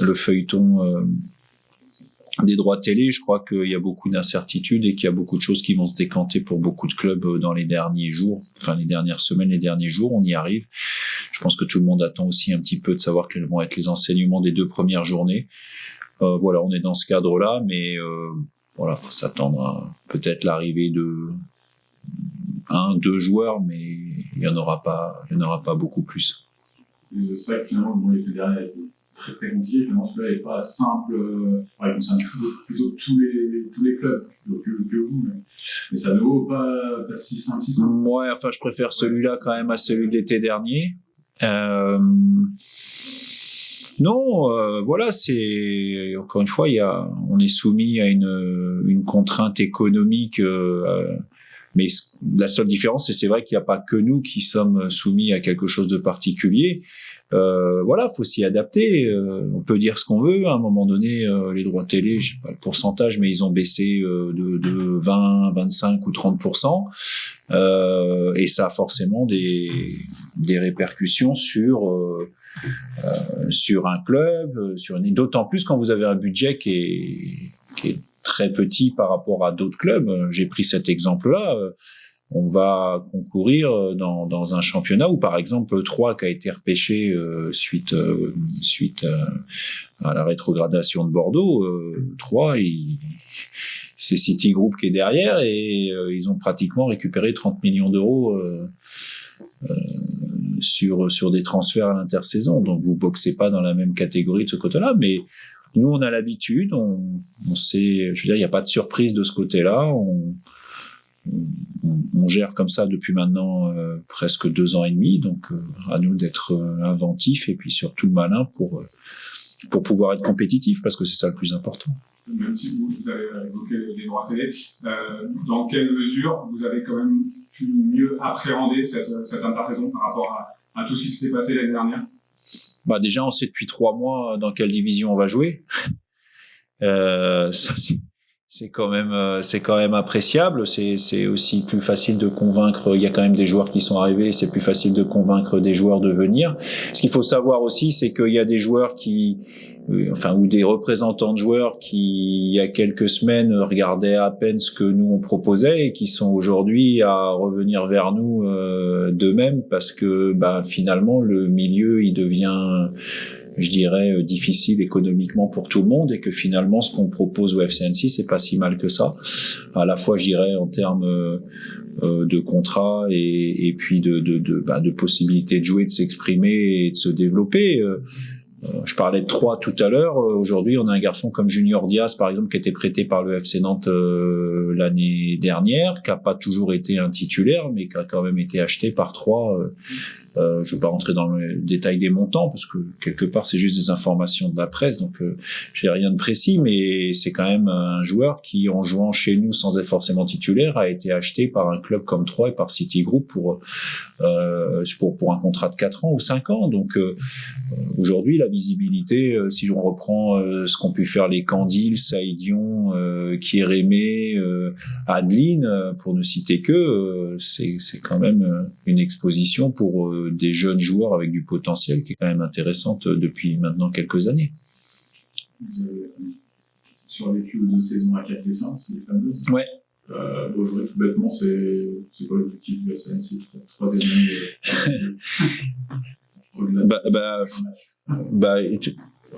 le feuilleton des droits télé, je crois qu'il y a beaucoup d'incertitudes et qu'il y a beaucoup de choses qui vont se décanter pour beaucoup de clubs dans les derniers jours, enfin les dernières semaines, les derniers jours. On y arrive. Je pense que tout le monde attend aussi un petit peu de savoir quels vont être les enseignements des 2 premières journées. Voilà, on est dans ce cadre-là, mais voilà, faut s'attendre à peut-être l'arrivée de 1-2 joueurs, mais il y en aura pas beaucoup plus. C'est vrai que finalement, l'été dernier a été très très compliqué. Finalement, celui-là n'est pas simple. Il concerne plutôt tous les clubs, que vous. Mais ça ne vaut pas si simple. Ouais, enfin, je préfère celui-là quand même à celui de l'été dernier. Non, voilà, c'est encore une fois, on est soumis à une contrainte économique. Mais la seule différence, c'est vrai qu'il n'y a pas que nous qui sommes soumis à quelque chose de particulier. Voilà, faut s'y adapter. On peut dire ce qu'on veut. À un moment donné, les droits télé, je sais pas le pourcentage, mais ils ont baissé de 20, 25 ou 30%. Et ça a forcément des répercussions sur un club, d'autant plus quand vous avez un budget qui est très petit par rapport à d'autres clubs. J'ai pris cet exemple-là. On va concourir dans un championnat où, par exemple, Troyes qui a été repêché suite à la rétrogradation de Bordeaux. Troyes, c'est City Group qui est derrière et ils ont pratiquement récupéré 30 millions d'euros sur des transferts à l'intersaison. Donc, vous boxez pas dans la même catégorie de ce côté-là, mais nous, on a l'habitude, on sait, je veux dire, il n'y a pas de surprise de ce côté-là. On gère comme ça depuis maintenant presque 2 ans et demi, donc à nous d'être inventifs et puis surtout malins pour pouvoir être compétitifs, parce que c'est ça le plus important. Même si vous avez évoqué les droits télé, dans quelle mesure vous avez quand même pu mieux appréhender cette intersaison par rapport à tout ce qui s'était passé l'année dernière? Déjà, on sait depuis 3 mois dans quelle division on va jouer. Ça, c'est quand même appréciable. C'est aussi plus facile de convaincre. Il y a quand même des joueurs qui sont arrivés. C'est plus facile de convaincre des joueurs de venir. Ce qu'il faut savoir aussi, c'est qu'il y a des joueurs ou des représentants de joueurs qui, il y a quelques semaines, regardaient à peine ce que nous on proposait et qui sont aujourd'hui à revenir vers nous d'eux-mêmes parce que finalement le milieu il devient, je dirais, difficile économiquement pour tout le monde et que finalement ce qu'on propose au FC Annecy c'est pas si mal que ça, à la fois je dirais en termes de contrat et puis de possibilités de jouer, de s'exprimer et de se développer. Je parlais de Troyes tout à l'heure. Aujourd'hui, on a un garçon comme Junior Diaz, par exemple, qui a été prêté par le FC Nantes l'année dernière, qui a pas toujours été un titulaire, mais qui a quand même été acheté par Troyes. Je vais pas rentrer dans le détail des montants parce que quelque part c'est juste des informations de la presse, donc j'ai rien de précis, mais c'est quand même un joueur qui, en jouant chez nous sans être forcément titulaire, a été acheté par un club comme Troyes et par City Group pour un contrat de 4 ans ou 5 ans. Donc aujourd'hui la visibilité, si on reprend ce qu'ont pu faire les Candiles, Saïdion, Kérémé, Adeline, pour ne citer que, c'est quand même une exposition pour des jeunes joueurs avec du potentiel qui est quand même intéressante depuis maintenant quelques années. Vous avez survécu aux 2 saisons à 4 descentes, les fameuses. Ouais. Aujourd'hui, tout bêtement, c'est quoi l'objectif du FC Annecy, 3e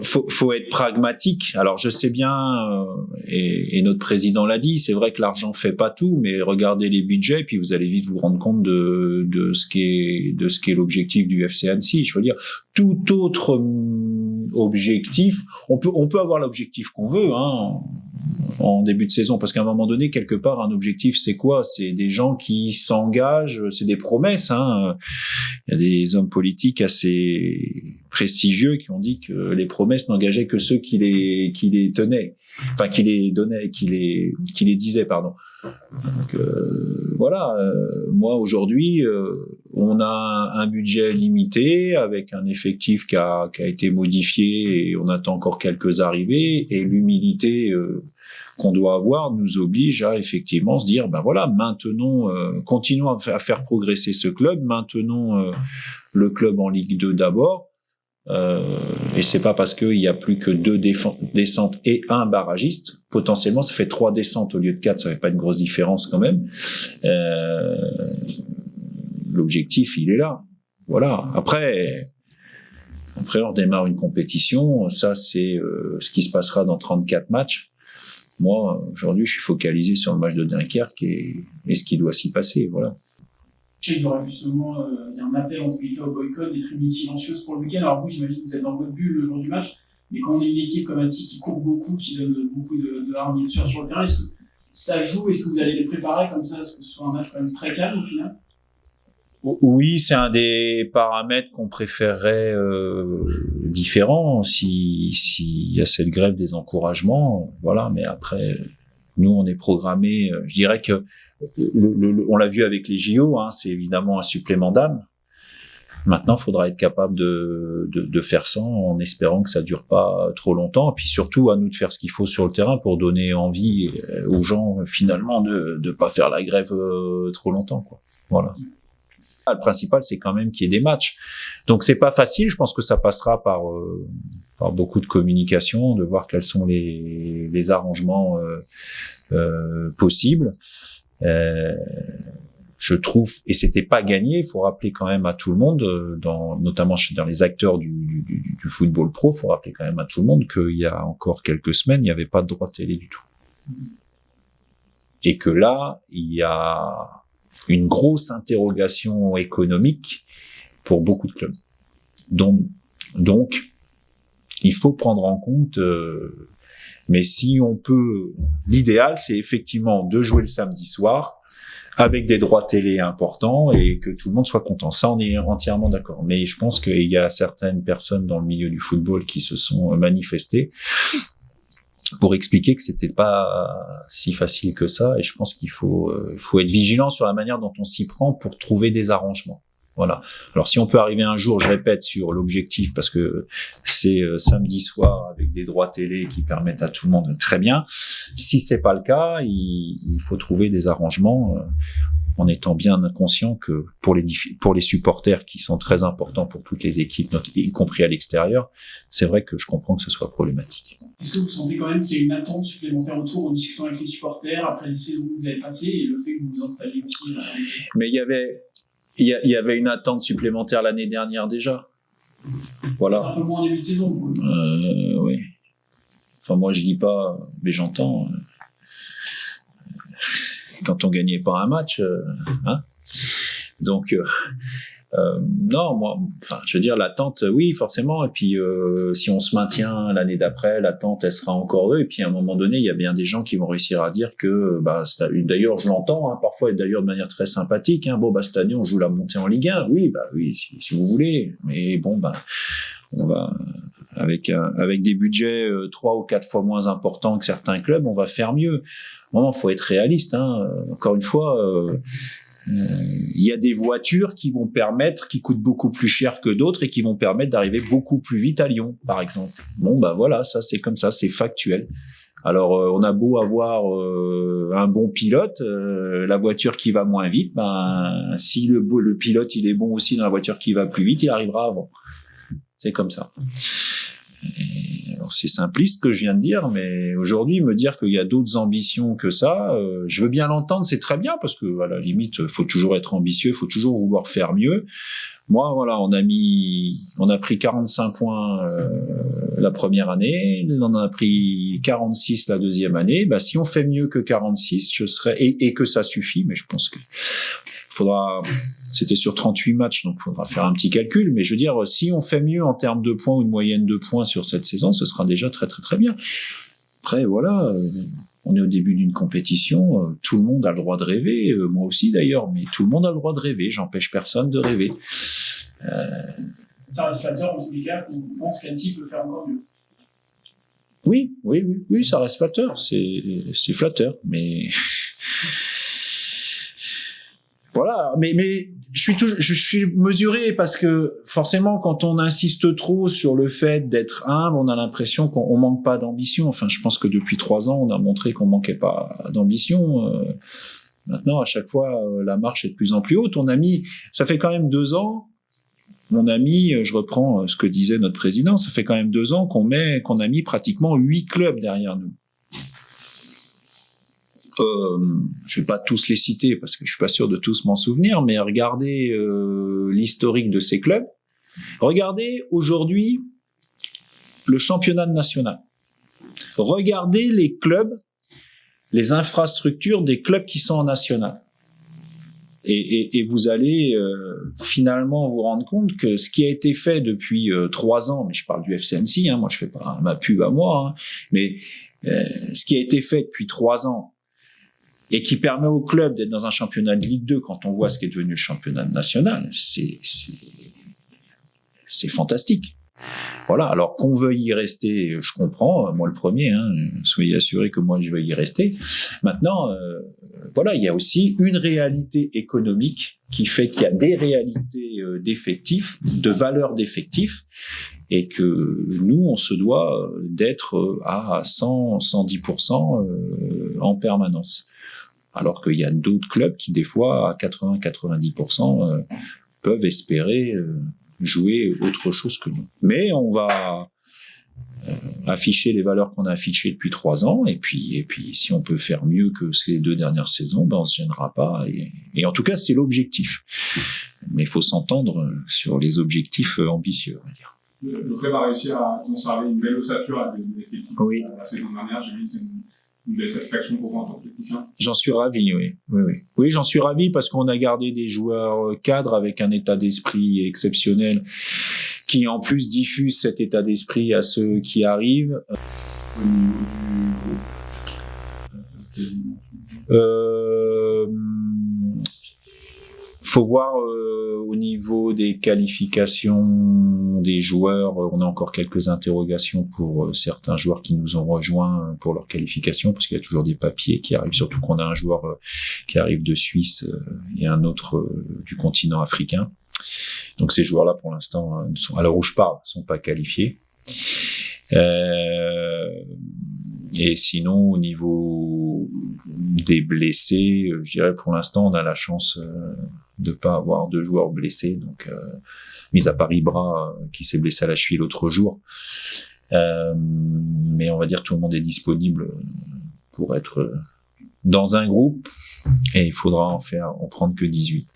faut être pragmatique. Alors je sais bien, et notre président l'a dit, c'est vrai que l'argent fait pas tout, mais regardez les budgets, puis vous allez vite vous rendre compte de ce qu'est l'objectif du FC Annecy. Je veux dire, tout autre objectif, on peut avoir l'objectif qu'on veut, en début de saison, parce qu'à un moment donné, quelque part, un objectif, c'est quoi? C'est des gens qui s'engagent, c'est des promesses. Il y a des hommes politiques assez prestigieux qui ont dit que les promesses n'engageaient que ceux qui les tenaient, enfin qui les donnaient, qui les disaient, pardon. Donc voilà. Moi aujourd'hui, on a un budget limité avec un effectif qui a été modifié et on attend encore quelques arrivées, et l'humilité qu'on doit avoir nous oblige à effectivement se dire maintenons, continuons à faire progresser ce club, maintenons le club en Ligue 2 d'abord, Et c'est pas parce qu'il y a plus que 2 descentes et un barragiste. Potentiellement, ça fait 3 descentes au lieu de 4. Ça fait pas une grosse différence quand même. L'objectif, il est là. Voilà. Après, on démarre une compétition. Ça, c'est ce qui se passera dans 34 matchs. Moi, aujourd'hui, je suis focalisé sur le match de Dunkerque et ce qui doit s'y passer. Voilà. Il y aura justement il y a un appel en tout cas au boycott, des tribunes silencieuses pour le week-end. Alors vous, j'imagine que vous êtes dans votre bulle le jour du match, mais quand on est une équipe comme Annecy qui court beaucoup, qui donne beaucoup de hargne sur le terrain, est-ce que ça joue? Est-ce que vous allez les préparer comme ça, est-ce que ce soit un match quand même très calme au final? Oui, c'est un des paramètres qu'on préférerait différents s'il y a cette grève des encouragements. Voilà, mais après, nous, on est programmé. Je dirais que on l'a vu avec les JO, hein, c'est évidemment un supplément d'âme. Maintenant, il faudra être capable de faire ça en espérant que ça dure pas trop longtemps. Et puis surtout, à nous de faire ce qu'il faut sur le terrain pour donner envie aux gens, finalement, de pas faire la grève trop longtemps, quoi. Voilà. Le principal, c'est quand même qu'il y ait des matchs. Donc, c'est pas facile. Je pense que ça passera par beaucoup de communication, de voir quels sont les arrangements possibles. Je trouve, et c'était pas gagné, il faut rappeler quand même à tout le monde, notamment dans les acteurs du football pro, il faut rappeler quand même à tout le monde qu'il y a encore quelques semaines, il n'y avait pas de droit télé du tout. Et que là, il y a une grosse interrogation économique pour beaucoup de clubs. Donc il faut prendre en compte, mais si on peut, l'idéal, c'est effectivement de jouer le samedi soir, avec des droits télé importants et que tout le monde soit content. Ça, on est entièrement d'accord. Mais je pense qu'il y a certaines personnes dans le milieu du football qui se sont manifestées pour expliquer que c'était pas si facile que ça. Et je pense qu'il faut être vigilant sur la manière dont on s'y prend pour trouver des arrangements. Voilà. Alors si on peut arriver un jour, je répète, sur l'objectif, parce que c'est samedi soir avec des droits télé qui permettent à tout le monde, très bien. Si c'est pas le cas, il faut trouver des arrangements en étant bien conscient que pour les supporters qui sont très importants pour toutes les équipes, y compris à l'extérieur, c'est vrai que je comprends que ce soit problématique. Est-ce que vous sentez quand même qu'il y a une attente supplémentaire autour en discutant avec les supporters après les saisons que vous avez passées et le fait que vous vous installiez aussi? Mais il y avait une attente supplémentaire l'année dernière déjà. Voilà. Un peu moins en début de saison. Oui. Enfin, moi, je dis pas, mais j'entends. Quand on gagnait pas un match, hein. Donc, non, moi, enfin, je veux dire, l'attente, oui, forcément. Et puis, si on se maintient l'année d'après, l'attente, elle sera encore eux. Et puis, à un moment donné, il y a bien des gens qui vont réussir à dire que, d'ailleurs, je l'entends, hein, parfois, et d'ailleurs de manière très sympathique. Hein, bon, cette année, on joue la montée en Ligue 1. Oui, si vous voulez. Mais bon, on va avec des budgets 3 ou 4 fois moins importants que certains clubs, on va faire mieux. Vraiment, faut être réaliste. Hein. Encore une fois. Il y a des voitures qui coûtent beaucoup plus cher que d'autres et qui vont permettre d'arriver beaucoup plus vite à Lyon, par exemple. Bon, voilà, ça c'est comme ça, c'est factuel. Alors, on a beau avoir un bon pilote, la voiture qui va moins vite, si le pilote il est bon aussi dans la voiture qui va plus vite, il arrivera avant. C'est comme ça. Alors c'est simpliste ce que je viens de dire, mais aujourd'hui me dire qu'il y a d'autres ambitions que ça, je veux bien l'entendre, c'est très bien parce que à la limite, faut toujours être ambitieux, faut toujours vouloir faire mieux. Moi, voilà, on a pris 45 points la première année, on en a pris 46 la deuxième année. Si on fait mieux que 46, je serais et que ça suffit, mais je pense que c'était sur 38 matchs, donc il faudra faire un petit calcul. Mais je veux dire, si on fait mieux en termes de points ou une moyenne de points sur cette saison, ce sera déjà très très très bien. Après, voilà, on est au début d'une compétition, tout le monde a le droit de rêver, moi aussi d'ailleurs, mais tout le monde a le droit de rêver, j'empêche personne de rêver. Ça reste flatteur en tous les cas, on pense qu'Annecy peut faire encore mieux. Oui, ça reste flatteur, c'est flatteur, mais... Voilà, mais je suis mesuré parce que forcément quand on insiste trop sur le fait d'être humble, on a l'impression qu'on manque pas d'ambition. Enfin, je pense que depuis 3 ans, on a montré qu'on manquait pas d'ambition. Maintenant, à chaque fois, la marche est de plus en plus haute. Ça fait quand même 2 ans on a mis, je reprends ce que disait notre président, ça fait quand même 2 ans qu'on a mis pratiquement 8 clubs derrière nous. Je vais pas tous les citer parce que je suis pas sûr de tous m'en souvenir, mais regardez l'historique de ces clubs. Regardez aujourd'hui le championnat national. Regardez les clubs, les infrastructures des clubs qui sont en national. Et vous allez finalement vous rendre compte que ce qui a été fait depuis 3 ans, mais je parle du FC Annecy, moi je fais pas ma pub à moi, mais ce qui a été fait depuis 3 ans et qui permet au club d'être dans un championnat de Ligue 2 quand on voit ce qui est devenu le championnat national, c'est fantastique. Voilà, alors qu'on veuille y rester, je comprends, moi le premier, soyez assurés que moi je vais y rester. Maintenant, voilà, il y a aussi une réalité économique qui fait qu'il y a des réalités d'effectifs, de valeur d'effectifs, et que nous, on se doit d'être à 100-110% en permanence. Alors qu'il y a d'autres clubs qui, des fois, à 80-90%, peuvent espérer jouer autre chose que nous. Mais on va afficher les valeurs qu'on a affichées depuis 3 ans, et puis si on peut faire mieux que ces 2 dernières saisons, on se gênera pas. Et en tout cas, c'est l'objectif. Mais il faut s'entendre sur les objectifs ambitieux, on va dire. Le club a réussi à conserver une belle ossature avec des effectifs. Oui. La saison dernière, j'ai vu que c'est une belle satisfaction pour vous en tant que technicien. J'en suis ravi, oui. Oui, j'en suis ravi parce qu'on a gardé des joueurs cadres avec un état d'esprit exceptionnel qui, en plus, diffuse cet état d'esprit à ceux qui arrivent. Au niveau du groupe, faut voir au niveau des qualifications des joueurs, on a encore quelques interrogations pour certains joueurs qui nous ont rejoints pour leur qualification, parce qu'il y a toujours des papiers qui arrivent, surtout qu'on a un joueur qui arrive de Suisse et un autre du continent africain. Donc ces joueurs-là, pour l'instant, à l'heure où je parle, sont pas qualifiés. Et sinon, au niveau des blessés, je dirais pour l'instant, on a la chance de pas avoir de joueurs blessés. Donc, mis à part Ibra qui s'est blessé à la cheville l'autre jour, mais on va dire tout le monde est disponible pour être dans un groupe, et il faudra en prendre que 18.